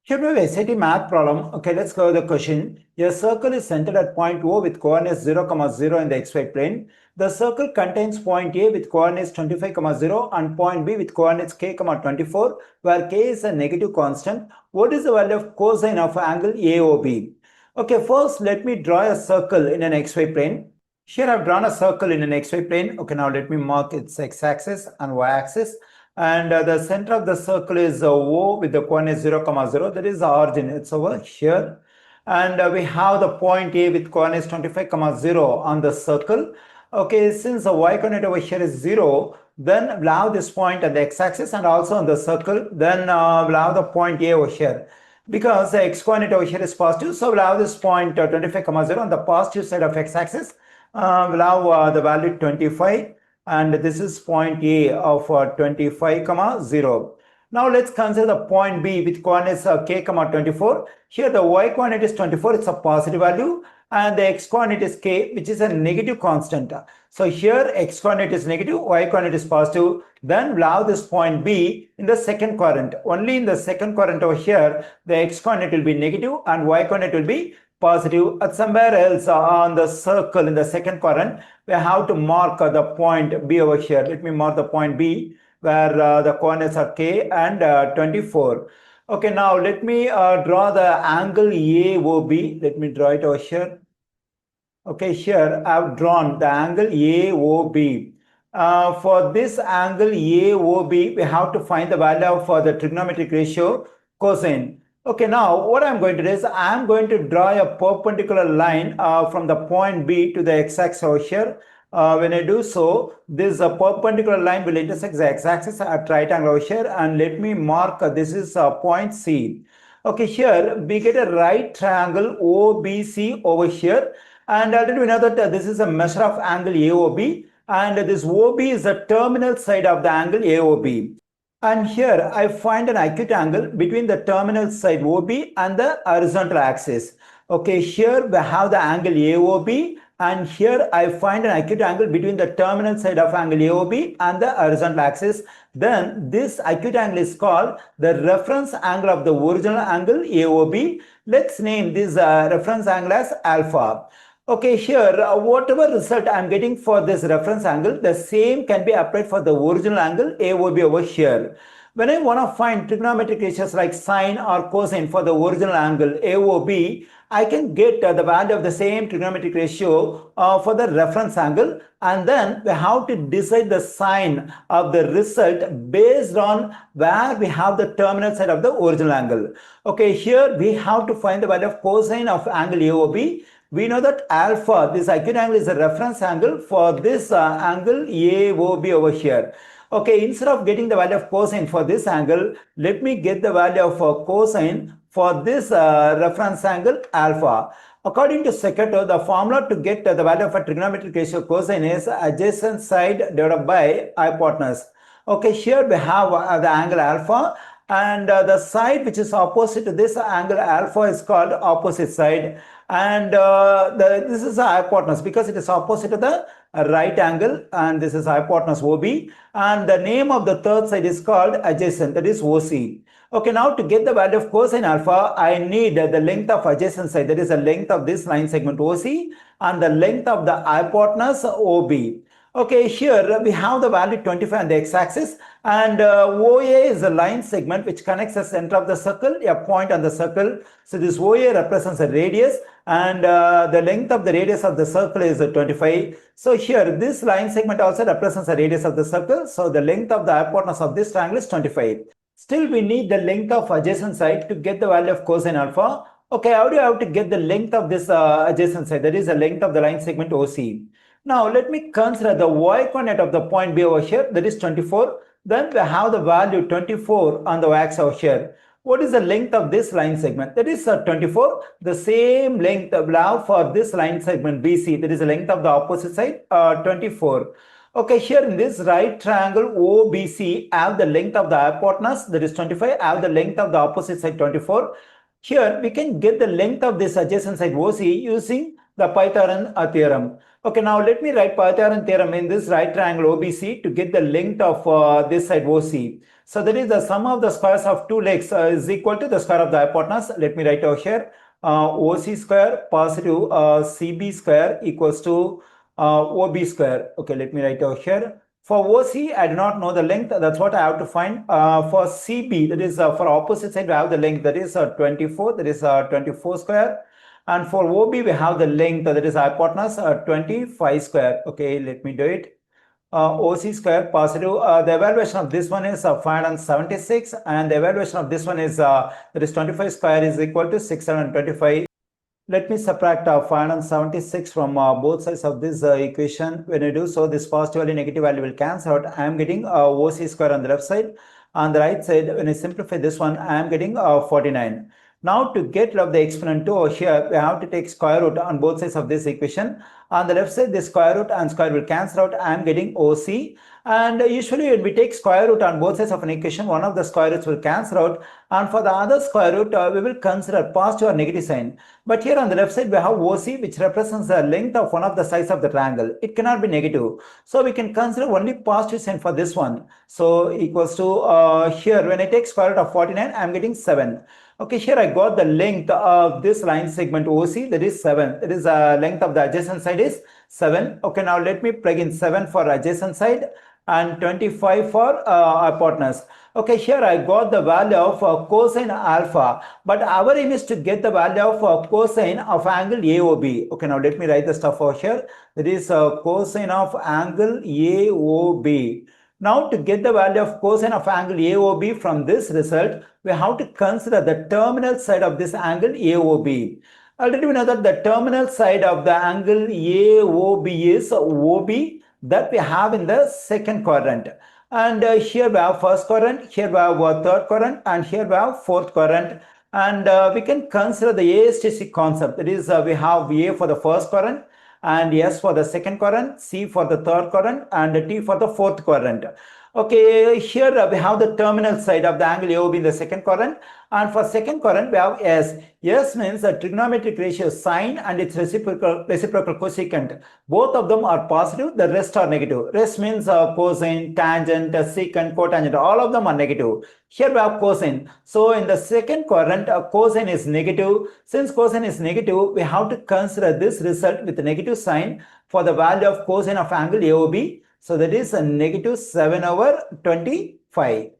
Here we have a SAT math problem. Okay, let's go with the question. A circle is centered at point O with coordinates 0, 0 in the xy plane. The circle contains point A with coordinates 25, 0 and point B with coordinates k, 24, where k is a negative constant. What is the value of cosine of angle AOB? Okay, first let me draw a circle in an xy plane. Here I've drawn a circle in an xy plane. Okay, now let me mark its x-axis and y-axis. And the center of the circle is O with the coordinate 0, 0. That is the origin. It's over here. And we have the point A with coordinates 25, 0 on the circle. Okay, since the y coordinate over here is 0, then we'll have this point at the x-axis and also on the circle. Then we'll have the point A over here. Because the x coordinate over here is positive, so we'll have this point 25, 0 on the positive side of x-axis. We'll have the value 25. And this is point A of 25, 0. Now let's consider the point B with coordinates k, 24. Here the y coordinate is 24, it's a positive value, and the x coordinate is k, which is a negative constant. So here x coordinate is negative, y coordinate is positive. Then we'll have this point B in the second quadrant. Only in the second quadrant over here, the x coordinate will be negative and y coordinate will be positive. At somewhere else on the circle in the second quadrant, we have to mark the point B over here. Let me mark the point B where the coordinates are k and 24. Okay, now let me draw the angle AOB. Let me draw it over here. Okay, here I've drawn the angle AOB. For this angle AOB, we have to find the value for the trigonometric ratio cosine. Okay, now what I'm going to do is I'm going to draw a perpendicular line from the point B to the x-axis over here. When I do so, this perpendicular line will intersect the x-axis at right angle over here, and let me mark this is point C. Okay, here we get a right triangle OBC over here, and already we know that this is a measure of angle AOB, and this OB is the terminal side of the angle AOB. And here I find an acute angle between the terminal side OB and the horizontal axis. Okay, here we have the angle AOB, and here I find an acute angle between the terminal side of angle AOB and the horizontal axis. Then this acute angle is called the reference angle of the original angle AOB. Let's name this reference angle as alpha. Okay, here whatever result I am getting for this reference angle, the same can be applied for the original angle AOB over here. When I want to find trigonometric ratios like sine or cosine for the original angle AOB, I can get the value of the same trigonometric ratio for the reference angle, and then we have to decide the sign of the result based on where we have the terminal side of the original angle. Okay, here we have to find the value of cosine of angle AOB. We know that alpha, this acute angle, is a reference angle for this angle AOB over here. Okay, instead of getting the value of cosine for this angle, let me get the value of cosine for this reference angle alpha. According to Secato, the formula to get the value of a trigonometric ratio cosine is adjacent side divided by hypotenuse. Okay, here we have the angle alpha, and the side which is opposite to this angle alpha is called opposite side, and this is a hypotenuse because it is opposite to the right angle, and this is hypotenuse OB, and the name of the third side is called adjacent, that is OC. Okay, now to get the value of cosine alpha, I need the length of adjacent side, that is the length of this line segment OC, and the length of the hypotenuse OB. Okay, here we have the value 25 on the x-axis, and OA is a line segment which connects the center of the circle, a point on the circle. So this OA represents a radius, and the length of the radius of the circle is 25. So here this line segment also represents the radius of the circle. So the length of the hypotenuse of this triangle is 25. Still we need the length of adjacent side to get the value of cosine alpha. Okay, how do you have to get the length of this adjacent side? That is the length of the line segment OC. Now let me consider the y coordinate of the point B over here, that is 24. Then we have the value 24 on the x over here. What is the length of this line segment? That is 24. The same length we have for this line segment BC, that is the length of the opposite side, 24. Okay, here in this right triangle OBC, I have the length of the hypotenuse, that is 25. I have the length of the opposite side, 24. Here we can get the length of this adjacent side OC using the Pythagorean theorem. Okay, now let me write Pythagorean theorem in this right triangle OBC to get the length of this side OC. So that is the sum of the squares of two legs is equal to the square of the hypotenuse. Let me write over here. OC square positive CB square equals to OB square. Okay, let me write over here. For OC, I do not know the length. That's what I have to find. For CB, that is for opposite side, we have the length. That is 24. That is 24 square. And for OB, we have the length. That is hypotenuse 25 square. Okay, let me do it. OC square positive. The evaluation of this one is 576, and the evaluation of this one is that is 25 square is equal to 625. Let me subtract 576 from both sides of this equation. When I do so, this positive value, negative value will cancel out. I am getting OC square on the left side. On the right side, when I simplify this one, I am getting 49. Now to get rid of the exponent 2 over here, we have to take square root on both sides of this equation. On the left side, the square root and square will cancel out. I am getting OC. And usually when we take square root on both sides of an equation, one of the square roots will cancel out. And for the other square root, we will consider positive or negative sign. But here on the left side, we have OC, which represents the length of one of the sides of the triangle. It cannot be negative. So we can consider only positive sign for this one. So equals to here, when I take square root of 49, I am getting 7. Okay, here I got the length of this line segment OC, that is 7. That is length of the adjacent side is 7. Okay, now let me plug in 7 for adjacent side and 25 for hypotenuse. Okay, here I got the value of cosine alpha, but our aim is to get the value of cosine of angle AOB. Okay, now let me write the stuff over here. That is cosine of angle AOB. Now to get the value of cosine of angle AOB from this result, we have to consider the terminal side of this angle AOB. Already we know that the terminal side of the angle AOB is OB that we have in the second quadrant. And here we have first quadrant, here we have third quadrant, and here we have fourth quadrant. And we can consider the ASTC concept. That is, we have A for the first quadrant, and S for the second quadrant, C for the third quadrant, and T for the fourth quadrant. Okay, here we have the terminal side of the angle AOB in the second quadrant, and for second quadrant we have S. S means a trigonometric ratio sine and its reciprocal cosecant. Both of them are positive, the rest are negative. Rest means cosine, tangent, secant, cotangent, all of them are negative. Here we have cosine. So in the second quadrant, cosine is negative. Since cosine is negative, we have to consider this result with a negative sign for the value of cosine of angle AOB. So that is a negative 7/25.